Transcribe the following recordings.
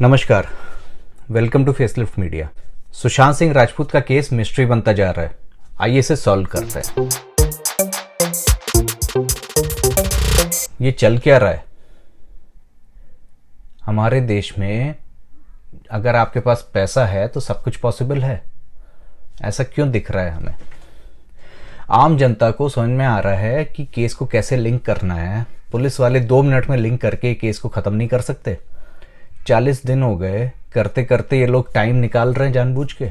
नमस्कार, welcome to Facelift Media. Sushant Singh Rajput का case mystery बनता जा रहा है। आइए इसे सॉल्व करते हैं। ये चल क्या रहा है हमारे देश में? अगर आपके पास पैसा है तो सब कुछ पॉसिबल है। ऐसा क्यों दिख रहा है हमें? आम जनता को समझ में आ रहा है कि केस को कैसे लिंक करना है। पुलिस वाले 2 मिनट में लिंक करके केस को ख़त्म नहीं कर सकते। 40 दिन हो गए, करते करते ये लोग टाइम निकाल रहे हैं जानबूझ के,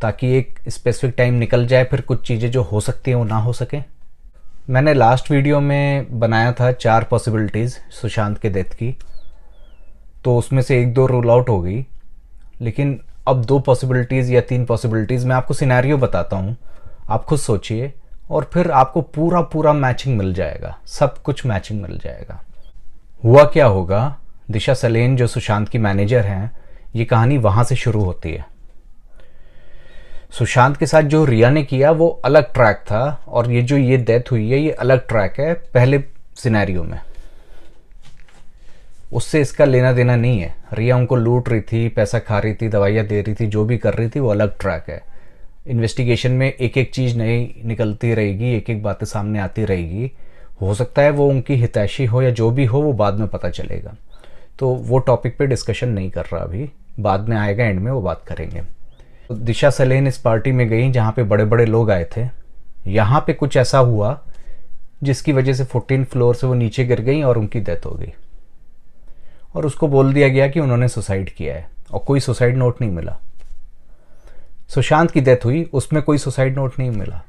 ताकि एक स्पेसिफिक टाइम निकल जाए, फिर कुछ चीज़ें जो हो सकती हैं वो ना हो सकें। मैंने लास्ट वीडियो में बनाया था 4 पॉसिबिलिटीज़ सुशांत के डेथ की, तो उसमें से 1-2 रूल आउट हो गई। लेकिन अब 2 पॉसिबिलिटीज़ या 3 पॉसिबिलिटीज़ मैं आपको सिनेरियो बताता हूँ, आप खुद सोचिए और फिर आपको पूरा मैचिंग मिल जाएगा, सब कुछ मैचिंग मिल जाएगा। हुआ क्या होगा, दिशा सलेन जो सुशांत की मैनेजर हैं, ये कहानी वहाँ से शुरू होती है। सुशांत के साथ जो रिया ने किया वो अलग ट्रैक था, और ये डेथ हुई है ये अलग ट्रैक है पहले सिनेरियो में। उससे इसका लेना देना नहीं है। रिया उनको लूट रही थी, पैसा खा रही थी, दवाइयाँ दे रही थी, जो भी कर रही थी वो अलग ट्रैक है। इन्वेस्टिगेशन में एक एक चीज़ नई निकलती रहेगी, एक एक बातें सामने आती रहेगी। हो सकता है वो उनकी हितैषी हो या जो भी हो, वो बाद में पता चलेगा। तो वो टॉपिक पे डिस्कशन नहीं कर रहा अभी, बाद में आएगा, एंड में वो बात करेंगे। तो दिशा सलेन इस पार्टी में गई जहाँ पे बड़े बड़े लोग आए थे। यहाँ पे कुछ ऐसा हुआ जिसकी वजह से 14 फ्लोर से वो नीचे गिर गई और उनकी डेथ हो गई। और उसको बोल दिया गया कि उन्होंने सुसाइड किया है, और कोई सुसाइड नोट नहीं मिला। सुशांत की डेथ हुई, उसमें कोई सुसाइड नोट नहीं मिला।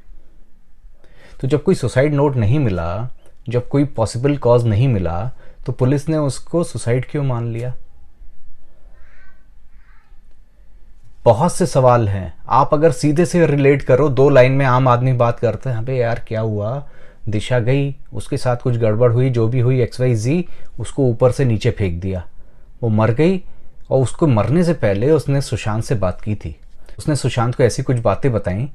तो जब कोई सुसाइड नोट नहीं मिला, जब कोई पॉसिबल कॉज नहीं मिला, तो पुलिस ने उसको सुसाइड क्यों मान लिया? बहुत से सवाल हैं। आप अगर सीधे से रिलेट करो, 2 लाइन में आम आदमी बात करते हैं, अबे यार क्या हुआ, दिशा गई, उसके साथ कुछ गड़बड़ हुई, जो भी हुई XYZ, उसको ऊपर से नीचे फेंक दिया, वो मर गई। और उसको मरने से पहले उसने सुशांत से बात की थी। उसने सुशांत को ऐसी कुछ बातें बताई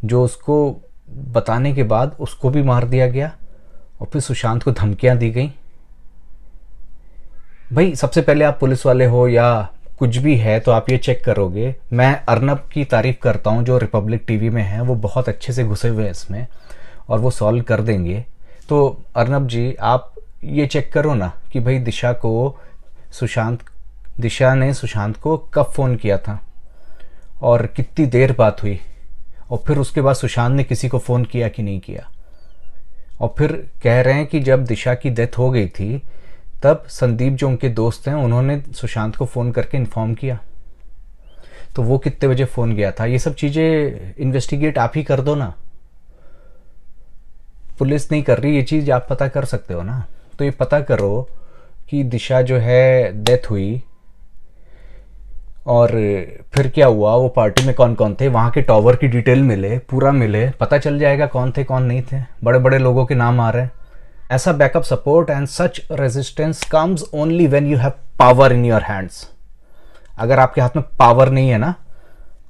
जो उसको बताने के बाद उसको भी मार दिया गया, और फिर सुशांत को धमकियां दी गई। भाई सबसे पहले आप पुलिस वाले हो या कुछ भी है तो आप ये चेक करोगे। मैं अर्नब की तारीफ करता हूँ जो रिपब्लिक टीवी में है, वो बहुत अच्छे से घुसे हुए हैं इसमें और वो सॉल्व कर देंगे। तो अर्नब जी, आप ये चेक करो ना कि भाई दिशा ने सुशांत को कब फ़ोन किया था और कितनी देर बात हुई, और फिर उसके बाद सुशांत ने किसी को फ़ोन किया कि नहीं किया। और फिर कह रहे हैं कि जब दिशा की डेथ हो गई थी तब संदीप जो उनके दोस्त हैं उन्होंने सुशांत को फ़ोन करके इन्फॉर्म किया। तो वो कितने बजे फ़ोन गया था, ये सब चीज़ें इन्वेस्टिगेट आप ही कर दो ना। पुलिस नहीं कर रही, ये चीज़ आप पता कर सकते हो ना। तो ये पता करो कि दिशा जो है डेथ हुई और फिर क्या हुआ, वो पार्टी में कौन कौन थे, वहाँ के टॉवर की डिटेल मिले, पूरा मिले, पता चल जाएगा कौन थे कौन नहीं थे। बड़े बड़े लोगों के नाम आ रहे हैं। ऐसा backup support and such resistance comes only when you have power in your hands. अगर आपके हाथ में पावर नहीं है ना,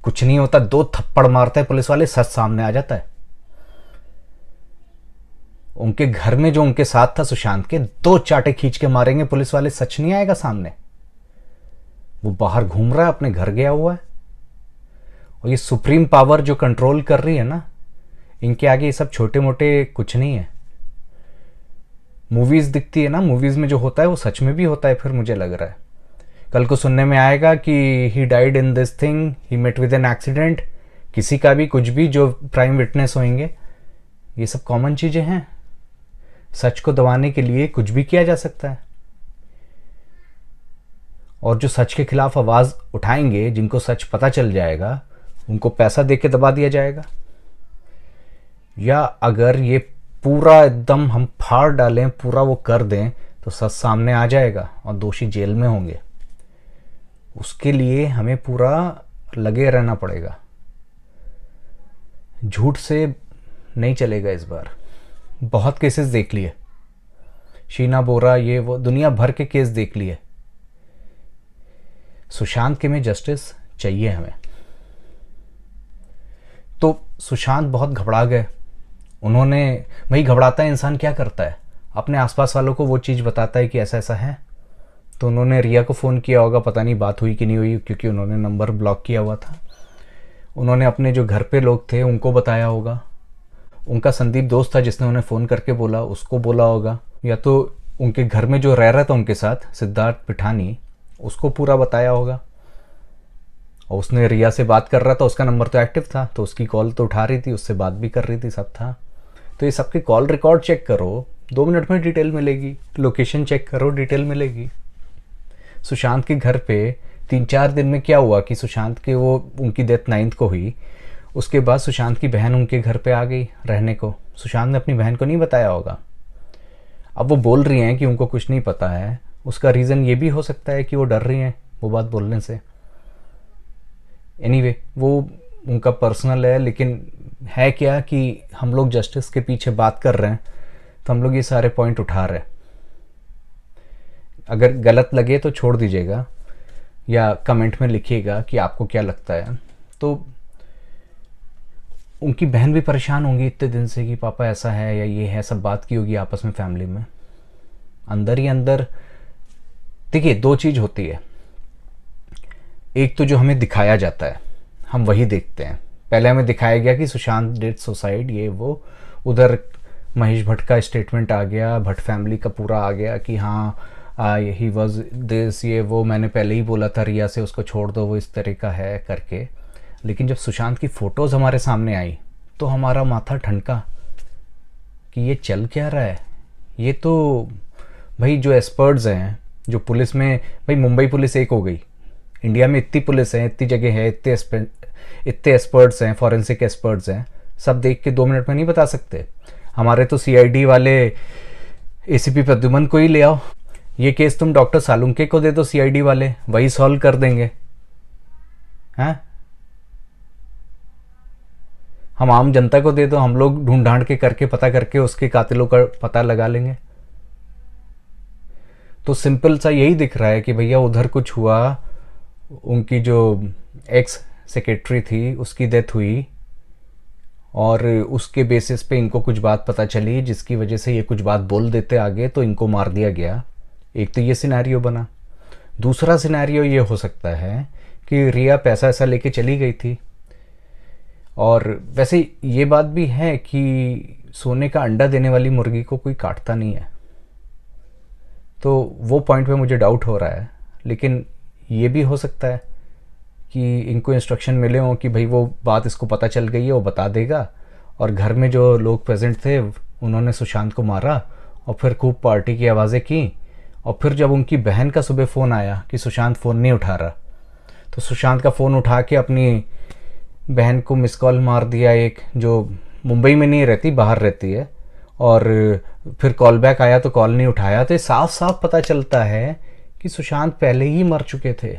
कुछ नहीं होता। 2 थप्पड़ मारते हैं पुलिस वाले, सच सामने आ जाता है। उनके घर में जो उनके साथ था सुशांत के, 2 चाटे खींच के मारेंगे पुलिस वाले, सच नहीं आएगा सामने। वो बाहर घूम रहा है, अपने घर गया हुआ है। और ये सुप्रीम पावर जो कंट्रोल कर रही है ना, इनके आगे ये सब छोटे मोटे कुछ नहीं है। मूवीज दिखती है ना, मूवीज में जो होता है वो सच में भी होता है। फिर मुझे लग रहा है कल को सुनने में आएगा कि he died in this thing, he met with an accident. किसी का भी कुछ भी जो प्राइम विटनेस होंगे, ये सब कॉमन चीजें हैं। सच को दबाने के लिए कुछ भी किया जा सकता है। और जो सच के खिलाफ आवाज उठाएंगे, जिनको सच पता चल जाएगा, उनको पैसा दे के दबा दिया जाएगा। या अगर ये पूरा एकदम हम फाड़ डालें, पूरा वो कर दें, तो सच सामने आ जाएगा और दोषी जेल में होंगे। उसके लिए हमें पूरा लगे रहना पड़ेगा। झूठ से नहीं चलेगा इस बार। बहुत केसेस देख लिए, शीना बोरा, ये वो, दुनिया भर के केस देख लिए। सुशांत के में जस्टिस चाहिए हमें। तो सुशांत बहुत घबरा गए। उन्होंने, वही घबराता है इंसान, क्या करता है, अपने आसपास वालों को वो चीज़ बताता है कि ऐसा ऐसा है, तो उन्होंने रिया को फ़ोन किया होगा, पता नहीं बात हुई कि नहीं हुई, क्योंकि उन्होंने नंबर ब्लॉक किया हुआ था। उन्होंने अपने जो घर पे लोग थे उनको बताया होगा, उनका संदीप दोस्त था जिसने उन्हें फ़ोन करके बोला, उसको बोला होगा, या तो उनके घर में जो रह रहा था उनके साथ सिद्धार्थ पिठानी, उसको पूरा बताया होगा। और उसने रिया से बात कर रहा था, उसका नंबर तो एक्टिव था, तो उसकी कॉल तो उठा रही थी, उससे बात भी कर रही थी, सब था। तो ये सबके कॉल रिकॉर्ड चेक करो, 2 मिनट में डिटेल मिलेगी। लोकेशन चेक करो, डिटेल मिलेगी। सुशांत के घर पे 3-4 दिन में क्या हुआ कि सुशांत के वो उनकी डेथ 9 को हुई, उसके बाद सुशांत की बहन उनके घर पे आ गई रहने को। सुशांत ने अपनी बहन को नहीं बताया होगा। अब वो बोल रही हैं कि उनको कुछ नहीं पता है, उसका रीज़न ये भी हो सकता है कि वो डर रही हैं वो बात बोलने से। एनीवे, वो उनका पर्सनल है, लेकिन है क्या कि हम लोग जस्टिस के पीछे बात कर रहे हैं, तो हम लोग ये सारे पॉइंट उठा रहे हैं। अगर गलत लगे तो छोड़ दीजिएगा या कमेंट में लिखिएगा कि आपको क्या लगता है। तो उनकी बहन भी परेशान होंगी इतने दिन से कि पापा ऐसा है या ये है, सब बात की होगी आपस में फैमिली में, अंदर ही अंदर। देखिए, 2 चीज़ होती है, एक तो जो हमें दिखाया जाता है हम वही देखते हैं। पहले हमें दिखाया गया कि सुशांत डिड सुसाइड, ये वो, उधर महेश भट्ट का स्टेटमेंट आ गया, भट्ट फैमिली का पूरा आ गया कि हाँ ही वॉज दिस, ये वो, मैंने पहले ही बोला था रिया से उसको छोड़ दो, वो इस तरह का है करके। लेकिन जब सुशांत की फ़ोटोज़ हमारे सामने आई तो हमारा माथा ठनका कि ये चल क्या रहा है। ये तो भाई जो एक्सपर्ट्स हैं, जो पुलिस में, भाई मुंबई पुलिस एक हो गई, इंडिया में इतनी पुलिस है, इतनी जगह है, इतने एक्सपर्ट्स हैं, फॉरेंसिक एक्सपर्ट्स हैं, सब देख के 2 मिनट में नहीं बता सकते। हमारे तो सीआईडी वाले एसीपी प्रद्युमन को ही ले आओ, ये केस तुम डॉक्टर सालुंके को दे दो, सीआईडी वाले वही सॉल्व कर देंगे। हैं, हम आम जनता को दे दो, हम लोग ढूंढ ढांड के करके पता करके उसके कातिलों का पता लगा लेंगे। तो सिंपल सा यही दिख रहा है कि भैया उधर कुछ हुआ, उनकी जो एक्स सेक्रेटरी थी उसकी डेथ हुई, और उसके बेसिस पे इनको कुछ बात पता चली जिसकी वजह से ये कुछ बात बोल देते आगे, तो इनको मार दिया गया। एक तो ये सिनेरियो बना। दूसरा सिनेरियो ये हो सकता है कि रिया पैसा ऐसा लेके चली गई थी, और वैसे ये बात भी है कि सोने का अंडा देने वाली मुर्गी को कोई काटता नहीं है, तो वो पॉइंट पे मुझे डाउट हो रहा है। लेकिन ये भी हो सकता है कि इनको इंस्ट्रक्शन मिले हों कि भाई वो बात इसको पता चल गई है, वो बता देगा, और घर में जो लोग प्रेजेंट थे उन्होंने सुशांत को मारा और फिर खूब पार्टी की आवाज़ें की। और फिर जब उनकी बहन का सुबह फ़ोन आया कि सुशांत फ़ोन नहीं उठा रहा, तो सुशांत का फ़ोन उठा के अपनी बहन को मिस कॉल मार दिया, एक जो मुंबई में नहीं रहती, बाहर रहती है, और फिर कॉल बैक आया तो कॉल नहीं उठाया। तो साफ साफ पता चलता है कि सुशांत पहले ही मर चुके थे।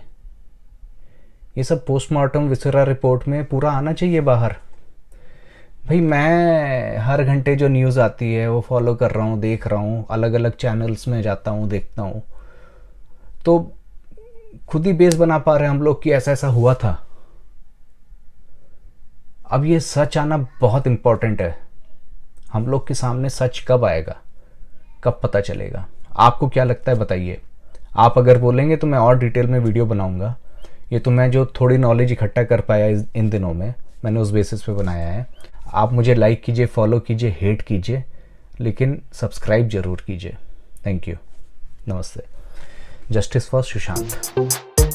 ये सब पोस्टमार्टम विसरा रिपोर्ट में पूरा आना चाहिए बाहर। भाई मैं हर घंटे जो न्यूज़ आती है वो फॉलो कर रहा हूँ, देख रहा हूँ, अलग अलग चैनल्स में जाता हूँ, देखता हूँ, तो खुद ही बेस बना पा रहे हैं हम लोग कि ऐसा ऐसा हुआ था। अब ये सच आना बहुत इम्पोर्टेंट है। हम लोग के सामने सच कब आएगा, कब पता चलेगा? आपको क्या लगता है बताइए। आप अगर बोलेंगे तो मैं और डिटेल में वीडियो बनाऊंगा। ये तो मैं जो थोड़ी नॉलेज इकट्ठा कर पाया इन दिनों में, मैंने उस बेसिस पे बनाया है। आप मुझे लाइक कीजिए, फॉलो कीजिए, हेट कीजिए, लेकिन सब्सक्राइब ज़रूर कीजिए। थैंक यू, नमस्ते। Justice for Sushant.